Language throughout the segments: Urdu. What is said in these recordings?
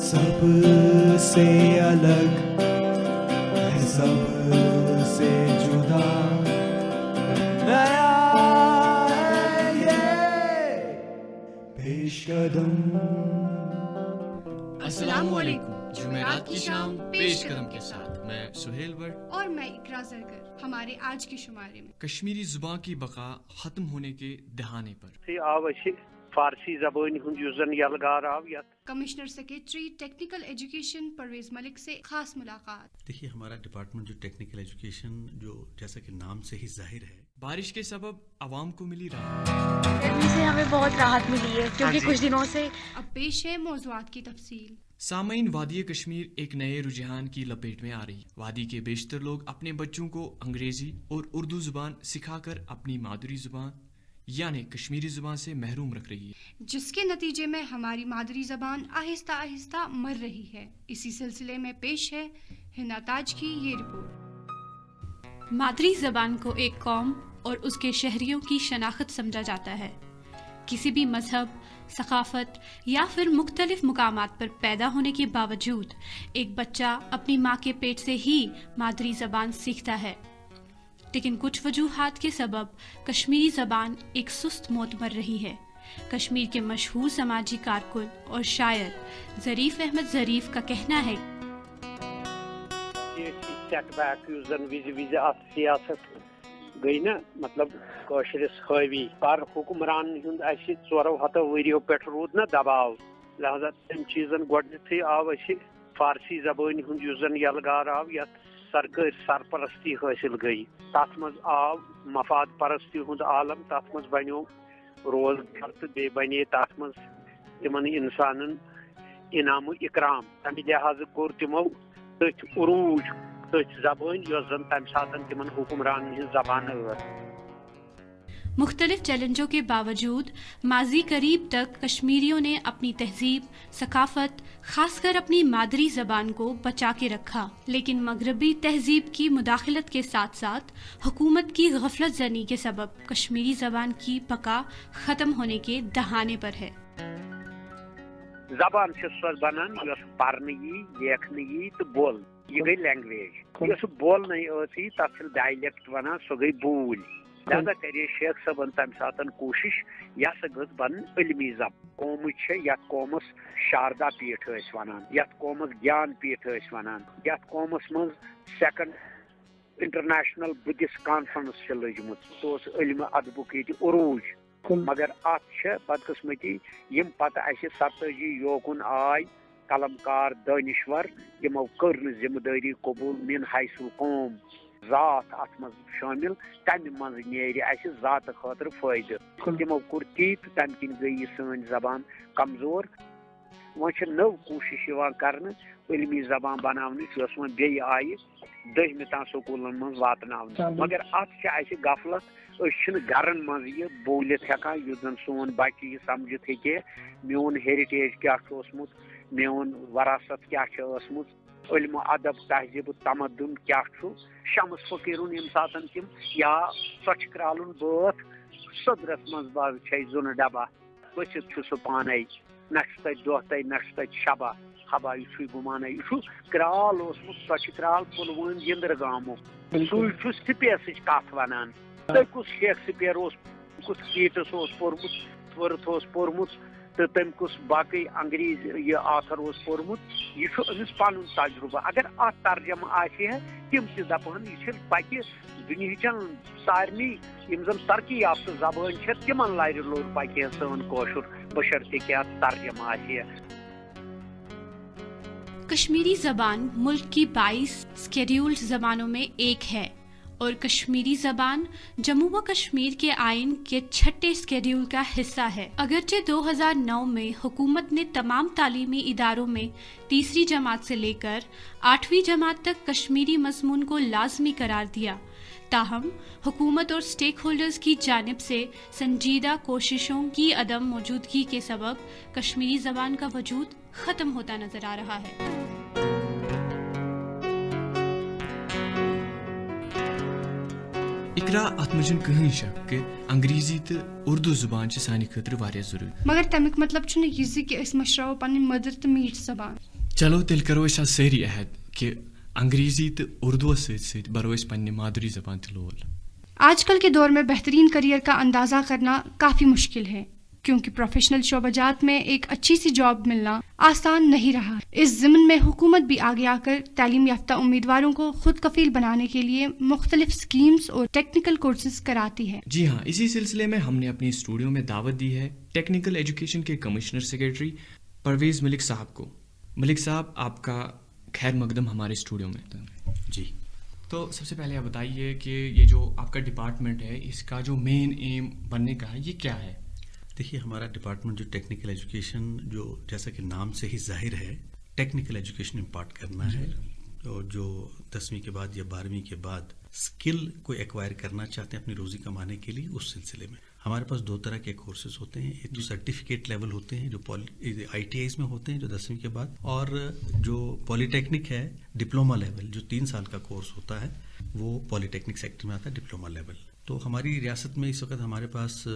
سب سے الگ ہے، سب سے جدا نیا ہے یہ پیش قدم۔ السلام علیکم، جمعرات کی شام پیش قدم کے ساتھ میں سہیل بٹ اور میں اقرا زرگر۔ ہمارے آج کے شمارے میں کشمیری زبان کی بقا ختم ہونے کے دہانے پر آو اسہ فارسی زبان ہند یس زن یلغار آو یت commissioner secretary technical education Parvez Malik سے خاص ملاقات۔ دیکھیے ہمارا ڈپارٹمنٹ جو ٹیکنیکل ایجوکیشن جو جیسا کہ نام سے ہی ظاہر ہے، بارش کے سبب عوام کو ملی راحت۔ گرمی سے ہمیں بہت راحت ملی ہے کیونکہ کچھ دنوں سے اب پیش ہے موضوعات کی تفصیل۔ سامعین، وادی کشمیر ایک نئے رجحان کی لپیٹ میں آ رہی۔ وادی کے بیشتر لوگ اپنے بچوں کو انگریزی اور اردو زبان سکھا کر اپنی مادری زبان یعنی کشمیری زبان سے محروم رکھ رہی ہے، جس کے نتیجے میں ہماری مادری زبان آہستہ آہستہ مر رہی ہے۔ اسی سلسلے میں پیش ہے ہنا تاج کی یہ رپورٹ۔ مادری زبان کو ایک قوم اور اس کے شہریوں کی شناخت سمجھا جاتا ہے۔ کسی بھی مذہب، ثقافت یا پھر مختلف مقامات پر پیدا ہونے کے باوجود ایک بچہ اپنی ماں کے پیٹ سے ہی مادری زبان سیکھتا ہے، لیکن کچھ وجوہات کے سبب کشمیری زبان ایک سست موت مر رہی ہے۔ کشمیر کے مشہور سماجی کارکن اور شاعر ظریف احمد ظریف کا کہنا ہے سیٹ بیک یس زن وز وز ات سیاست گئی نا، مطلب کاشرس حاوی پر حکمران ہند اس 400 ؤریو پہ رود نا دباؤ، لہذا تم چیزن گۄڈنیتھٕے آو اس فارسی زبان ہند یس زن یلغار آو یت سرکاری سرپرستی حاصل گئی، تت مز آو مفاد پرستی ہند عالم، تت مز بنیو روزگار تو بی بنے تت مز تمن انسانن انعام و اکرام۔ تمہ لحاظ کور تمو تتھ عروج تتھ زبان یس زن تمہ ساتن تمن حکمران ہز زبان ٲس۔ مختلف چیلنجوں کے باوجود ماضی قریب تک کشمیریوں نے اپنی تہذیب، ثقافت، خاص کر اپنی مادری زبان کو بچا کے رکھا، لیکن مغربی تہذیب کی مداخلت کے ساتھ ساتھ حکومت کی غفلت زنی کے سبب کشمیری زبان کی بقا ختم ہونے کے دہانے پر ہے۔ زبان سو بنان یس پرنے یی، لیکھنے یی تو بول، یہ گئی لینگویج۔ یس بولنے ٲسی تتھ ڈائلیکٹ ونان، سو گئی بول۔ لہذا کرے شیخ صٲبن تمہ ساتن کوشش یہ سا گژھ بن علمی زبان۔ قوم یتھ قومس شاردا پیٹھ ٲسۍ ونان، یتھ قومس گیان پیٹھ ٲسۍ ونان، یتھ قومس مز سیکنڈ انٹرنیشنل بدھسٹ کانفرنس چھ لجمت، سہ اوس علم ادبک یہ عروج۔ مگر ات بدقسمتی یم پتہ اس 87 یوکن آئی قلم کار دانشور، تمو کر ذمہ داری قبول من حیث قوم ذات ات مز شامل، تمہ مز نیرِ اسہ ذات خاطر فائدہ۔ تمو کور تی تو تمہ کن گئی یہ سن زبان کمزور۔ وۄنۍ چھ نو کوشش یوان کرنہٕ علمی زبان بناونٕچ، یۄس وۄنۍ بیٚیہِ آیہِ 10مہِ تام سکوٗلن منٛز واتناونہٕ، مگر اتھ چھِ اسہِ غفلت۔ أسۍ چھِنہٕ گرن منٛز یہِ بوٗلِتھ ہٮ۪کان یُتھ زن سون بچہِ یہِ سمجھِتھ ہیٚکہِ میون ہیرِٹیج کیٛاہ چھُ اوسمُت، میون وراثت کیٛاہ چھِ ٲسمٕژ، علم و ادب تہذیب و تمدن کیٛاہ چھُ۔ شمس فقیرن ییٚمہِ ساتن تِم یا ژۄچہِ کرالُن بٲتھ صدرس منٛز باز چھے زُنہٕ ڈبہ، ؤسِتھ چھُ سُہ پانے، نہ چھُ تتہِ دۄہ تہِ نہ چھُ تتہِ شبہ حبا، یہ چھُے گُمانے۔ یہ چھُ کرال اوسمُت، ژۄچہِ کرال پُلوٲمۍ یِنٛدرٕ گامُک، سُے چھُ سپیسٕچ کتھ ونان۔ تۄہہِ کُس شیکسپیر اوس، کُس کیٹس اوس پوٚرمُت، ورتھ اوس پوٚرمُت، تہٕ تٔمۍ کُس باقٕے انگریز یہ آتھر اوس پوٚرمُت، یہ چھُ أمِس پنُن تجربہ۔ اگر اتھ ترجمہ آسہِ ہے تِم تہِ دپہن یہ چھِ پکہِ دُنہِچن سارنٕے یِم زن ترقی یافتہٕ زبٲنۍ چھِ تِمن لرِ لوٚر پکہِ ہے سٲنۍ کٲشُر، بشرطیکہِ کہ اتھ ترجمہ آسہِ ہے۔ کشمیری زبان ملک کی 22 اسکیڈیولڈ زبانوں میں ایک ہے اور کشمیری زبان جموں و کشمیر کے آئین کے 6 اسکیڈیول کا حصہ ہے۔ اگرچہ 2009 میں حکومت نے تمام تعلیمی اداروں میں 3ری جماعت سے لے کر 8ویں جماعت تک کشمیری مضمون کو لازمی قرار دیا، تاہم حکومت اور اسٹیک ہولڈرز کی جانب سے سنجیدہ کوششوں کی عدم موجودگی کے سبب کشمیری زبان کا وجود ختم ہوتا نظر آ رہا ہے۔ اقرا ات مجھ کہیں شک کہ انگریزی تو اردو زبان سانہ خاطر واریاہ ضروری، مگر تمیک مطلب چھُنہٕ یہِ زِ کہ أسۍ مٔشراوو پنٕنۍ مٔدٕر تہٕ میٖٹھ زبان۔ چلو تیل کرو أسۍ آز سٲری عہد کہ انگریزی تو اردو سۭتۍ برو أسۍ پننہِ مادری زبان تہِ لول. آج کل کے دور میں بہترین کریئر کا اندازہ کرنا کافی مشکل ہے، کیونکہ پروفیشنل شعبہ جات میں ایک اچھی سی جاب ملنا آسان نہیں رہا. اس ضمن میں حکومت بھی آگے آ کر تعلیم یافتہ امیدواروں کو خود کفیل بنانے کے لیے مختلف اسکیمز اور ٹیکنیکل کورسز کراتی ہے. جی ہاں، اسی سلسلے میں ہم نے اپنی اسٹوڈیو میں دعوت دی ہے ٹیکنیکل ایجوکیشن کے کمشنر سیکرٹری پرویز ملک صاحب کو. ملک صاحب، آپ کا خیر مقدم ہمارے اسٹوڈیو میں. جی، تو سب سے پہلے آپ بتائیے کہ یہ جو آپ کا ڈپارٹمنٹ ہے اس کا جو مین ایم بننے کا ہے یہ کیا ہے؟ دیکھیے ہمارا ڈپارٹمنٹ جو ٹیکنیکل ایجوکیشن، جو جیسا کہ نام سے ہی ظاہر ہے ٹیکنیکل ایجوکیشن امپارٹ کرنا ہے، اور جو 10ویں کے بعد یا 12ویں کے بعد اسکل کو ایکوائر کرنا چاہتے ہیں اپنی روزی کمانے کے لیے، اس سلسلے میں ہمارے پاس 2 طرح کے کورسز ہوتے ہیں. ایک جو سرٹیفکیٹ لیول ہوتے ہیں جو آئی ٹی آئیز میں ہوتے ہیں جو 10ویں کے بعد، اور جو پولی ٹیکنک ہے ڈپلوما لیول جو 3 سال کا کورس ہوتا ہے وہ پولی ٹیکنک سیکٹر میں آتا ہے ڈپلوما لیول. تو ہماری ریاست میں اس وقت ہمارے پاس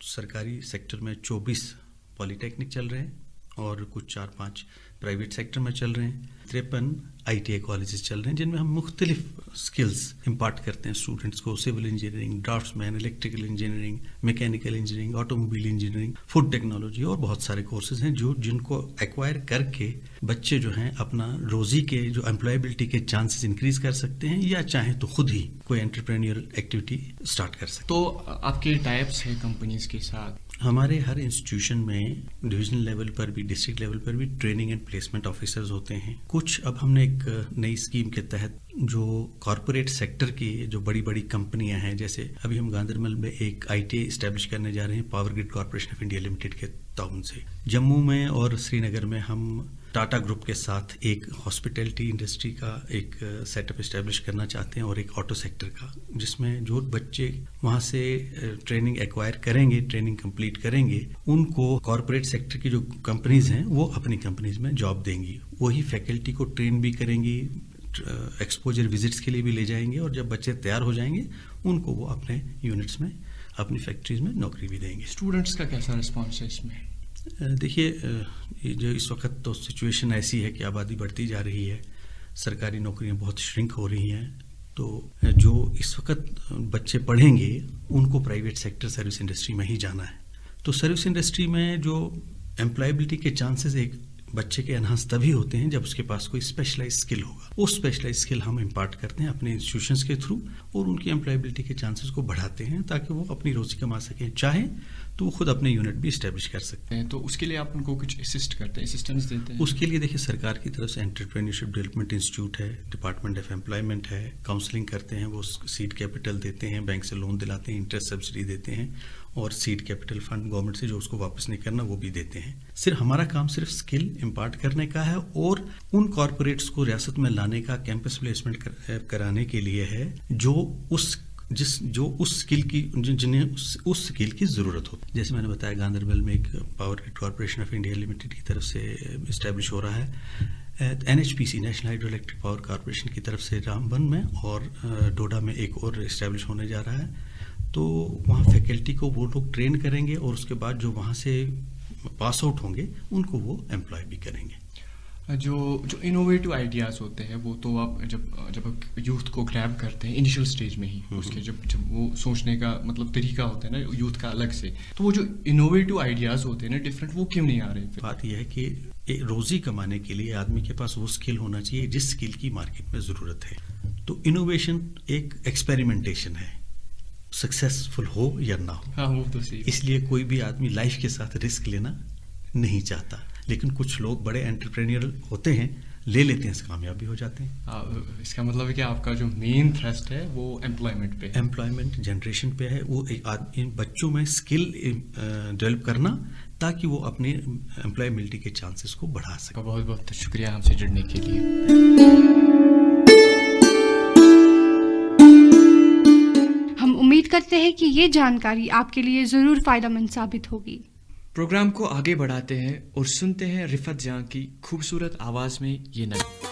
سرکاری سیکٹر میں 24 پولی ٹیکنک چل رہے ہیں اور کچھ 4-5 پرائیویٹ سیکٹر میں چل رہے ہیں. 53 آئی ٹی آئی کالجز چل رہے ہیں جن میں ہم مختلف اسکلز امپارٹ کرتے ہیں اسٹوڈنٹس کو. Civil engineering, draftsman, electrical engineering, mechanical engineering, automobile engineering, food technology اور بہت سارے کورسز ہیں جن کو ایکوائر کر کے بچے جو ہیں اپنا روزی کے جو امپلائبلٹی کے چانسز انکریز کر سکتے ہیں، یا چاہیں تو خود ہی کوئی انٹرپرینیورل ایکٹیویٹی اسٹارٹ کر سکتے ہیں. تو آپ کے ٹائپس ہیں کمپنیز کے ساتھ؟ ہمارے ہر انسٹیٹیوشن میں ڈویژنل لیول پر بھی، ڈسٹرکٹ لیول پر بھی ٹریننگ اینڈ پلیسمنٹ آفیسرز ہوتے ہیں. کچھ اب ہم نے ایک نئی اسکیم کے تحت جو کارپوریٹ سیکٹر کی جو بڑی بڑی کمپنیاں ہیں، جیسے ابھی ہم گاندربل میں ایک آئی ٹی آئی اسٹیبلش کرنے جا رہے ہیں power grid corporation of India limited کے تعاون سے. جموں میں اور سری نگر میں ہم ٹاٹا گروپ کے ساتھ ایک ہاسپٹیلٹی انڈسٹری کا ایک سیٹ اپ اسٹیبلش کرنا چاہتے ہیں، اور ایک آٹو سیکٹر کا، جس میں جو بچے وہاں سے ٹریننگ ایکوائر کریں گے، ٹریننگ کمپلیٹ کریں گے، ان کو کارپوریٹ سیکٹر کی جو کمپنیز ہیں وہ اپنی کمپنیز میں جاب دیں گی. وہی فیکلٹی کو ٹرین بھی کریں گی، ایکسپوجر وزٹس کے لیے بھی لے جائیں گے، اور جب بچے تیار ہو جائیں گے ان کو وہ اپنے یونٹس میں، اپنی فیکٹریز میں نوکری بھی دیں گے. اسٹوڈنٹس کا کیسا رسپانس ہے اس میں؟ دیکھیے جو اس وقت تو سچویشن ایسی ہے کہ آبادی بڑھتی جا رہی ہے، سرکاری نوکریاں بہت شرنک ہو رہی ہیں، تو جو اس وقت بچے پڑھیں گے ان کو پرائیویٹ سیکٹر سروس انڈسٹری میں ہی جانا ہے. تو سروس انڈسٹری میں جو امپلائبلٹی کے چانسز ایک بچے کے انہانس تبھی ہوتے ہیں جب اس کے پاس کوئی اسپیشلائز اسکل ہوگا. وہ اسپیشلائز اسکل ہم امپارٹ کرتے ہیں اپنے انسٹیٹیوشنس کے تھرو، اور ان کی امپلائبلٹی کے چانسز کو بڑھاتے ہیں تاکہ وہ اپنی روزی کما سکیں. چاہیں تو وہ خود اپنے یونٹ بھی اسٹیبلش کر سکتے ہیں. تو اس کے لیے آپ ان کو کچھ اسسٹ کرتے ہیں، اسسٹنس دیتے ہیں؟ اس کے لیے دیکھیے سرکار کی طرف سے انٹرپرینیورشپ ڈیولپمنٹ انسٹیٹیوٹ ہے، ڈپارٹمنٹ آف امپلائمنٹ ہے، کاؤنسلنگ کرتے ہیں، وہ سیڈ کیپٹل دیتے ہیں، بینک سے لون دلاتے ہیں، انٹرسٹ سبسڈی دیتے ہیں، اور سیڈ کیپٹل فنڈ گورنمنٹ سے جو اس کو واپس نہیں کرنا وہ بھی دیتے ہیں. صرف ہمارا کام صرف اسکل امپارٹ کرنے کا ہے، اور ان کارپوریٹس کو ریاست میں لانے کا، کیمپس پلیسمنٹ کرانے کے لیے ہے جو اس اسکل کی، جنہیں اس اسکل کی ضرورت ہو. جیسے میں نے بتایا گاندربل میں ایک power grid corporation of India limited کی طرف سے اسٹیبلش ہو رہا ہے، NHPC national hydro electric power corporation کی طرف سے رامبن میں، اور ڈوڈا میں ایک اور اسٹیبلش ہونے جا رہا ہے. تو وہاں فیکلٹی کو وہ لوگ ٹرین کریں گے، اور اس کے بعد جو وہاں سے پاس آؤٹ ہوں گے ان کو وہ امپلائی بھی کریں گے. جو انوویٹو آئیڈیاز ہوتے ہیں وہ تو آپ جب آپ یوتھ کو گریب کرتے ہیں انیشل سٹیج میں ہی، اس کے جب وہ سوچنے کا مطلب طریقہ ہوتا ہے نا یوتھ کا الگ سے، تو وہ جو انوویٹو آئیڈیاز ہوتے ہیں نا ڈفرینٹ، وہ کیوں نہیں آ رہے؟ بات یہ ہے کہ روزی کمانے کے لیے آدمی کے پاس وہ اسکل ہونا چاہیے جس اسکل کی مارکیٹ میں ضرورت ہے. تو انوویشن ایک ایکسپیریمنٹیشن ہے، سکسیسفل ہو یا نہ ہو. ہاں وہ تو صحیح. اس لیے کوئی بھی آدمی لائف کے ساتھ رسک لینا نہیں چاہتا، لیکن کچھ لوگ بڑے انٹرپرینیور ہوتے ہیں، لے لیتے ہیں، کامیاب بھی ہو جاتے ہیں. اس کا مطلب ہے کہ آپ کا جو مین تھرسٹ ہے وہ امپلائمنٹ پہ، امپلائمنٹ جنریشن پہ ہے. وہ بچوں میں اسکل ڈیولپ کرنا تاکہ وہ اپنے امپلائبلٹی کے چانسز کو بڑھا سکیں. بہت بہت شکریہ ہم سے جڑنے کے لیے. ہم امید کرتے ہیں کہ یہ جانکاری آپ کے لیے ضرور فائدہ مند ثابت ہوگی. پروگرام کو آگے بڑھاتے ہیں اور سنتے ہیں رفت جاں کی خوبصورت آواز میں یہ نغمہ.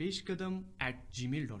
peshkadam@gmail.com।